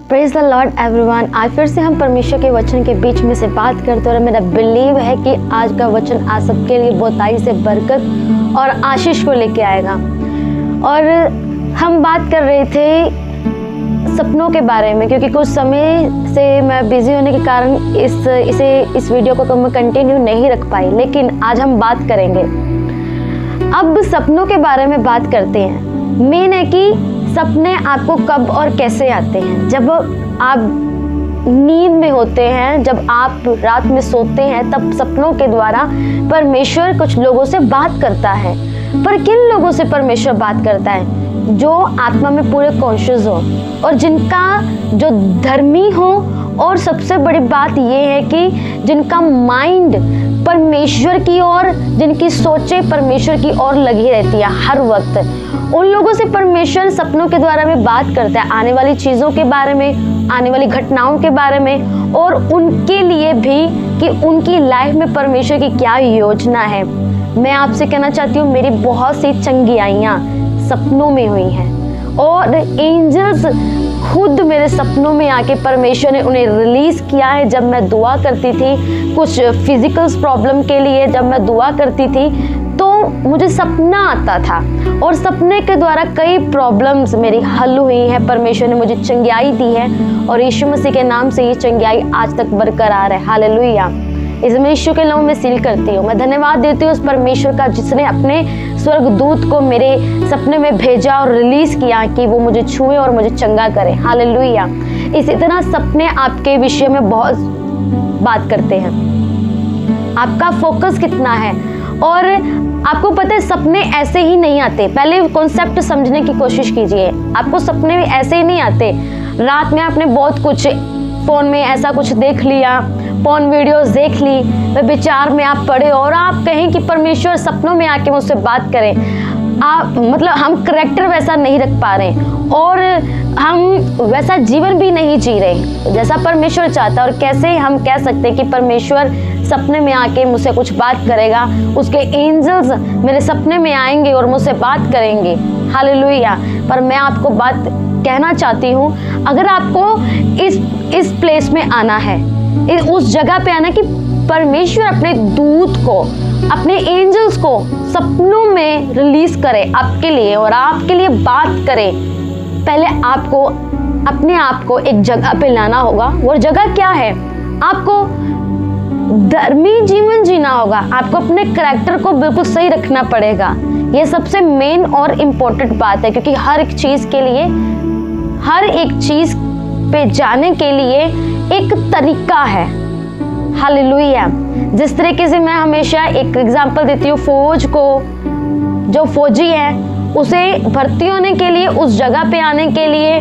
Praise the Lord everyone. आज फिर से हम परमेश्वर के वचन के बीच में से बात करते हैं और मेरा बिलीव है कि आज का वचन आप सबके लिए बहुताई से बरकत और आशीष को लेके आएगा। और हम बात कर रहे थे सपनों के बारे में, क्योंकि कुछ समय से मैं बिजी होने के कारण इस वीडियो को मैं कंटिन्यू नहीं रख पाई, लेकिन आज हम बात करेंगे। अब सपनों के बारे में बात करते हैं। मेन है कि सपने आपको कब और कैसे आते हैं। जब आप नींद में होते हैं, जब आप रात में सोते हैं, तब सपनों के द्वारा परमेश्वर कुछ लोगों से बात करता है। पर किन लोगों से परमेश्वर बात करता है? जो आत्मा में पूरे कॉन्शियस हो और जिनका जो धर्मी हो, और सबसे बड़ी बात यह है कि जिनका माइंड परमेश्वर की ओर, जिनकी सोचें परमेश्वर की ओर लगी रहती है हर वक्त। उन लोगों से परमेश्वर सपनों के द्वारा में बात करता है, आने वाली चीज़ों के बारे में, आने वाली घटनाओं के बारे में, और उनके लिए भी कि उनकी लाइफ में परमेश्वर की क्या योजना है। मैं आपसे कहना चाहती हूँ, मेरी बहुत सी चंगियाइयाँ सपनों में हुई हैं और एंजल्स खुद मेरे सपनों में आके परमेश्वर ने उन्हें रिलीज़ किया है। जब मैं दुआ करती थी कुछ फिजिकल प्रॉब्लम के लिए, जब मैं दुआ करती थी तो मुझे सपना आता था और सपने के द्वारा कई प्रॉब्लम्स मेरी हल हुई है। परमेश्वर ने मुझे चंगियाई दी है और यीशु मसीह के नाम से ये चंगियाई आज तक बरकरार है। हालेलुया। इसमें यीशु के नाम में सील करती हूँ। मैं धन्यवाद देती हूँ उस परमेश्वर का जिसने अपने स्वर्गदूत को मेरे सपने में भेजा और रिलीज किया कि वो मुझे छुए और मुझे चंगा करे। हालेलुया। इसी तरह सपने आपके विषय में बहुत बात करते हैं। आपका फोकस कितना है, और आपको पता है सपने ऐसे ही नहीं आते। पहले कॉन्सेप्ट समझने की कोशिश कीजिए। आपको सपने ऐसे ही नहीं आते। रात में आपने बहुत कुछ फ़ोन में ऐसा कुछ देख लिया, फोन वीडियोस देख ली, विचार में आप पढ़े और आप कहें कि परमेश्वर सपनों में आके मुझसे बात करें। मतलब हम करैक्टर वैसा नहीं रख पा रहे और हम वैसा जीवन भी नहीं जी रहे जैसा परमेश्वर चाहता है। और कैसे हम कह सकते हैं कि परमेश्वर सपने में आके मुझसे कुछ बात करेगा, उसके एंजल्स मेरे सपने में आएंगे और मुझसे बात करेंगे। हालेलुया। पर मैं आपको बात कहना चाहती हूँ, अगर आपको इस प्लेस में आना है, उस जगह पे आना कि परमेश्वर अपने दूत को, अपने एंजल्स को सपनों में रिलीज करे आपके लिए और आपके लिए बात करे, पहले आपको अपने आप को एक जगह पे लाना होगा। वो जगह क्या है? आपको धर्मी जीवन जीना होगा। आपको अपने करैक्टर को बिल्कुल सही रखना पड़ेगा। ये सबसे मेन और इम्पोर्टेंट बात है, क्योंकि हर एक चीज़ के लिए, हर एक चीज़ पे जाने के लिए एक तरीका है। हालेलुया। जिस तरीके से मैं हमेशा एक एग्जांपल देती हूँ, फौज को, जो फौजी है उसे भर्ती होने के लिए, उस जगह पे आने के लिए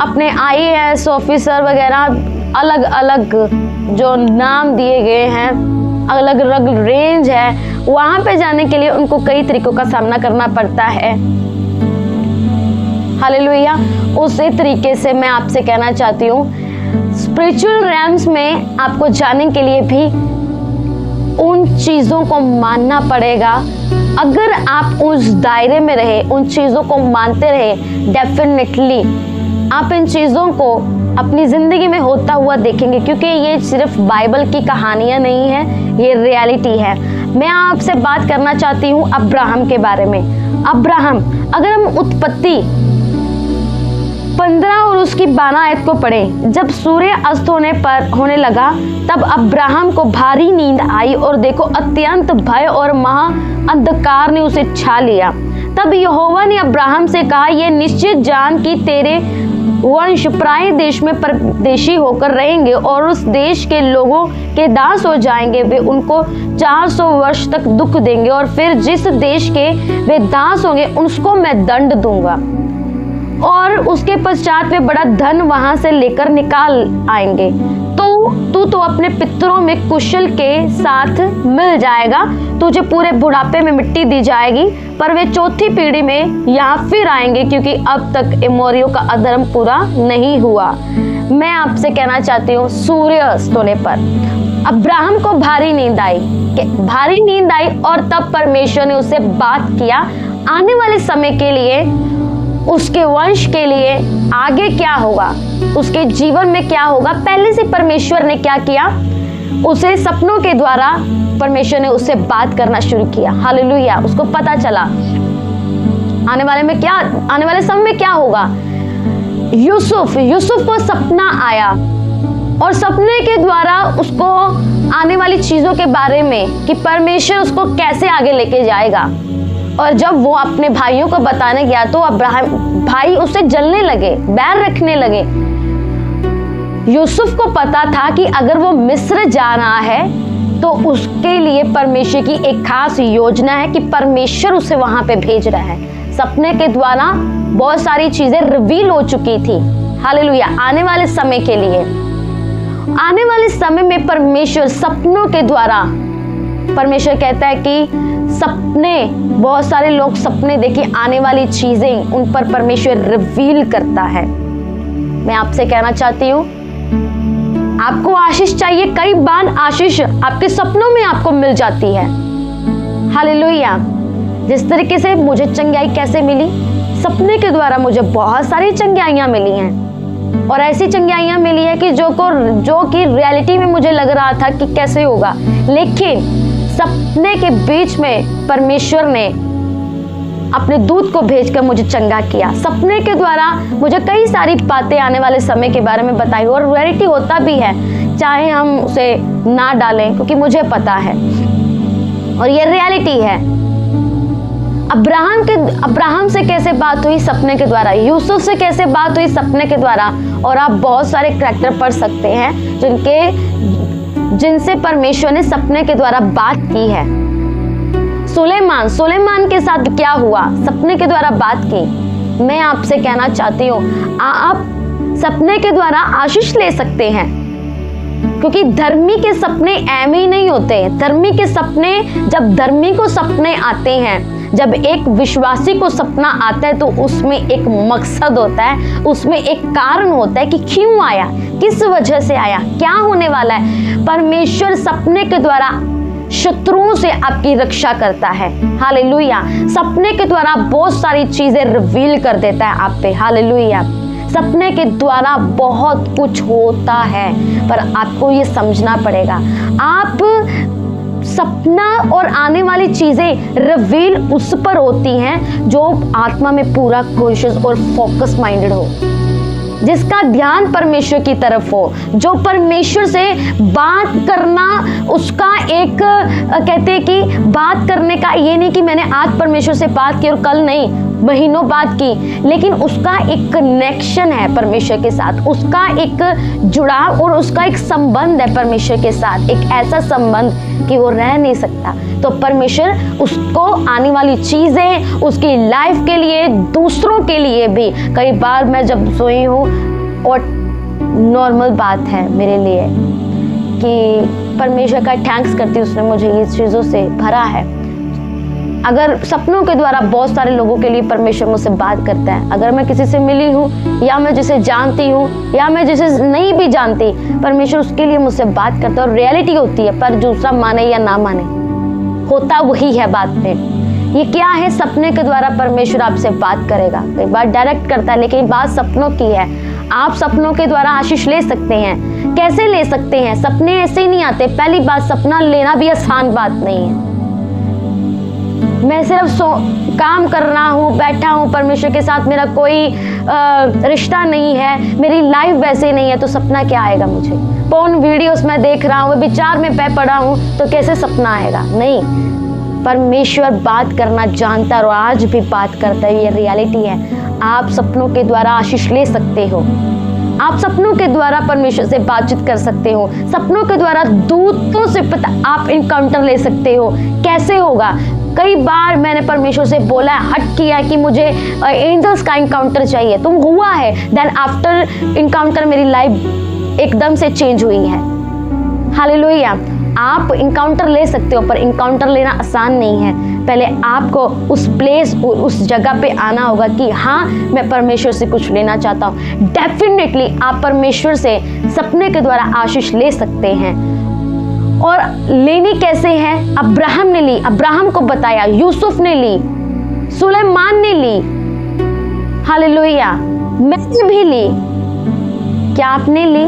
अपने IAS ऑफिसर वगैरह अलग अलग जो नाम दिए गए हैं, अलग अलग रेंज है, वहाँ पे जाने के लिए उनको कई तरीकों का सामना करना पड़ता है। हालेलुया। उसी तरीके से मैं आपसे कहना चाहती हूँ, स्पिरिचुअल रैम्स में आपको जाने के लिए भी उन चीज़ों को मानना पड़ेगा। अगर आप उस दायरे में रहे, उन चीज़ों को मानते रहे, डेफिनेटली आप इन चीज़ों को अपनी ज़िंदगी में होता हुआ देखेंगे, क्योंकि ये सिर्फ बाइबल की कहानियाँ नहीं है, ये रियलिटी है। मैं आपसे बात करना चाहती हूँ अब्राहम के बारे में। अब्राहम, अगर हम उत्पत्ति 15 और उसकी 12 आयत को पढ़ें, जब सूर्य अस्त होने लगा, तब अब्राहम को भारी नींद आई और देखो अत्यंत भय और महा अंधकार ने उसे छा लिया। तब यहोवा ने अब्राहम से कहा, यह निश्चित जान कि तेरे वंश प्राय देश में परदेशी होकर रहेंगे और उस देश के लोगों के दास हो जाएंगे। वे उनको 400 वर्ष तक दुख देंगे और फिर जिस देश के वे दास होंगे उसको मैं दंड दूंगा और उसके पश्चात वे बड़ा धन वहां से लेकर निकाल आएंगे। तू अपने पितरों में कुशल के साथ मिल जाएगा। तुझे पूरे बुढ़ापे में मिट्टी दी जाएगी, पर वे चौथी पीढ़ी में यहाँ फिर आएंगे, क्योंकि अब तक एमोरियों का अधर्म पूरा नहीं हुआ। मैं आपसे कहना चाहती हूँ, सूर्य अस्त होने पर अब्राहम को भारी नींद आई और तब परमेश्वर ने उससे बात किया आने वाले समय के लिए उसके वंश के लिए आगे क्या होगा, उसके जीवन में क्या होगा, पहले से परमेश्वर ने क्या किया, उसे सपनों के द्वारा परमेश्वर ने उससे बात करना शुरू किया। हालेलुया। उसको पता चला आने वाले समय में क्या होगा। यूसुफ को सपना आया और सपने के द्वारा उसको आने वाली चीजों के बारे में कि परमेश्वर उसको कैसे आगे लेके जाएगा। और जब वो अपने भाइयों को बताने गया तो अब्राहम भाई उससे जलने लगे, बैर रखने लगे। यूसुफ को पता था कि अगर वो मिस्र जा रहा है तो उसके लिए परमेश्वर की एक खास योजना है कि परमेश्वर उसे वहां पे भेज रहा है। सपने के द्वारा बहुत सारी चीजें रिवील हो चुकी थी। हालेलुया। आने वाले समय के लिए, आने वाले समय में परमेश्वर सपनों के द्वारा, परमेश्वर कहता है कि सपने, बहुत सारे लोग सपने देखिए आने वाली चीजें उन पर परमेश्वर रिवील करता है। मैं आपसे कहना चाहती हूँ, आपको आशीष चाहिए, कई बार आशीष आपके सपनों में आपको मिल जाती है। हालेलुया। जिस तरीके से मुझे चंगाई कैसे मिली, सपने के द्वारा मुझे बहुत सारी चंगाइयां मिली हैं और ऐसी चंगाइयां मिली है कि जो कि रियलिटी में मुझे लग रहा था कि कैसे होगा, लेकिन सपने के बीच में परमेश्वर ने अपने दूत को भेजकर मुझे चंगा किया। सपने के द्वारा मुझे कई सारी बातें आने वाले समय के बारे में बताई और रियलिटी होता भी है, चाहे हम उसे ना डालें, क्योंकि मुझे पता है और ये रियलिटी है। अब्राहम से कैसे बात हुई, सपने के द्वारा। यूसुफ से कैसे बात हुई, सपने के द्वारा। और आप बहुत सारे कैरेक्टर पढ़ सकते हैं जिनसे परमेश्वर ने सपने के द्वारा बात की है। सुलेमान के साथ क्या हुआ, सपने के द्वारा बात की। मैं आपसे कहना चाहती हूँ, आप सपने के द्वारा आशीष ले सकते हैं, क्योंकि धर्मी के सपने ऐम ही नहीं होते। धर्मी के सपने, जब धर्मी को सपने आते हैं, जब एक विश्वासी को सपना आता है तो उसमें एक मकसद होता है, उसमें एक कारण होता है कि क्यों आया, किस वजह से आया, क्या होने वाला है। परमेश्वर सपने के द्वारा शत्रुओं से आपकी रक्षा करता है। हालेलुया। सपने के द्वारा बहुत सारी चीजें रिवील कर देता है आप पे। हालेलुया। सपने के द्वारा बहुत कुछ होता है, पर आपको ये समझना पड़ेगा। आप सपना और आने वाली चीजें रिवील उस पर होती हैं जो आत्मा में पूरा कॉन्शियस और फोकस माइंडेड हो, जिसका ध्यान परमेश्वर की तरफ हो, जो परमेश्वर से बात करना, उसका एक कहते हैं कि बात करने का ये नहीं कि मैंने आज परमेश्वर से बात की और कल नहीं, महीनों बात की, लेकिन उसका एक कनेक्शन है परमेश्वर के साथ, उसका एक जुड़ाव और उसका एक संबंध है परमेश्वर के साथ, एक ऐसा संबंध कि वो रह नहीं सकता। तो परमेश्वर उसको आने वाली चीजें, उसकी लाइफ के लिए, दूसरों के लिए भी। कई बार मैं जब सोई हूँ और नॉर्मल बात है मेरे लिए कि परमेश्वर का थैंक्स करती हूँ, उसने मुझे ये चीज़ों से भरा है। अगर सपनों के द्वारा बहुत सारे लोगों के लिए परमेश्वर मुझसे बात करता है, अगर मैं किसी से मिली हूँ या मैं जिसे जानती हूँ या मैं जिसे नहीं भी जानती, परमेश्वर उसके लिए मुझसे बात करता है और रियलिटी होती है, पर दूसरा माने या ना माने, होता वही है बात में। ये क्या है, सपने के द्वारा परमेश्वर आपसे बात करेगा। कई बार डायरेक्ट करता है, लेकिन बात सपनों की है। आप सपनों के द्वारा आशीष ले सकते हैं। कैसे ले सकते हैं? सपने ऐसे ही नहीं आते। पहली बात, सपना लेना भी आसान बात नहीं है। मैं सिर्फ काम कर रहा हूँ, बैठा हूँ, परमेश्वर के साथ मेरा कोई रिश्ता नहीं है, मेरी लाइफ वैसे नहीं है, तो सपना क्या आएगा मुझे? पोर्न वीडियोस मैं देख रहा हूँ, विचार में पड़ा हूँ, तो कैसे सपना आएगा? नहीं, परमेश्वर बात करना जानता है और आज भी बात करता है। ये रियलिटी है। आप सपनों के द्वारा आशीष ले सकते हो। आप सपनों के द्वारा परमेश्वर से बातचीत कर सकते हो। सपनों के द्वारा दूतों से आप इनकाउंटर ले सकते हो। कैसे होगा? कई बार मैंने परमेश्वर से बोला, हट किया कि मुझे एंजल्स का इनकाउंटर चाहिए, तो हुआ है। देन आफ्टर इनकाउंटर मेरी लाइफ एकदम से चेंज हुई है। हालेलुया। आप इनकाउंटर ले सकते हो, पर इनकाउंटर लेना आसान नहीं है। पहले आपको उस प्लेस, उस जगह पे आना होगा कि हाँ, मैं परमेश्वर से कुछ लेना चाहता हूँ। डेफिनेटली आप परमेश्वर से सपने के द्वारा आशीष ले सकते हैं। और लेनी कैसे है? अब्राहम ने ली, अब्राहम को बताया, यूसुफ ने ली, सुलेमान ने ली, हालेलुया। मैंने भी ली, क्या आपने ली?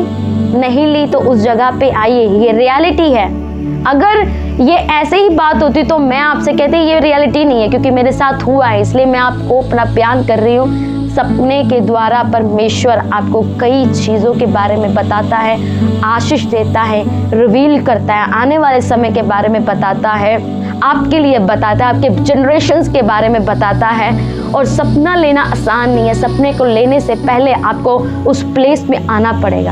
नहीं ली तो उस जगह पे आइए, ये रियलिटी है। अगर ये ऐसे ही बात होती तो मैं आपसे कहती ये रियलिटी नहीं है, क्योंकि मेरे साथ हुआ है, इसलिए मैं आपको अपना बयान कर रही हूँ। सपने के द्वारा परमेश्वर आपको कई चीज़ों के बारे में बताता है, आशीष देता है, रिवील करता है, आने वाले समय के बारे में बताता है, आपके लिए बताता है, आपके जनरेशन्स के बारे में बताता है। और सपना लेना आसान नहीं है, सपने को लेने से पहले आपको उस प्लेस में आना पड़ेगा।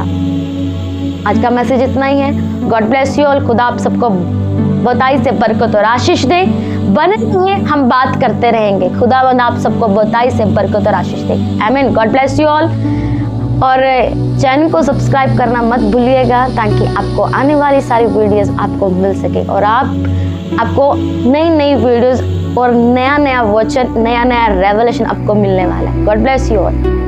आज का मैसेज इतना ही है। God bless you all. खुदा आप सबको बहुताई से बरकत और आशीष दे। बने रहिए, हम बात करते रहेंगे। खुदावंद आप सबको बहुताई से बरकत और आशीष दे। आमीन। God bless you all. और चैनल को सब्सक्राइब करना मत भूलिएगा, ताकि आपको आने वाली सारी वीडियोस आपको मिल सके और आपको नई नई वीडियोस और नया नया वचन, नया नया रेवलेशन आपको मिलने वाला है। God bless you all.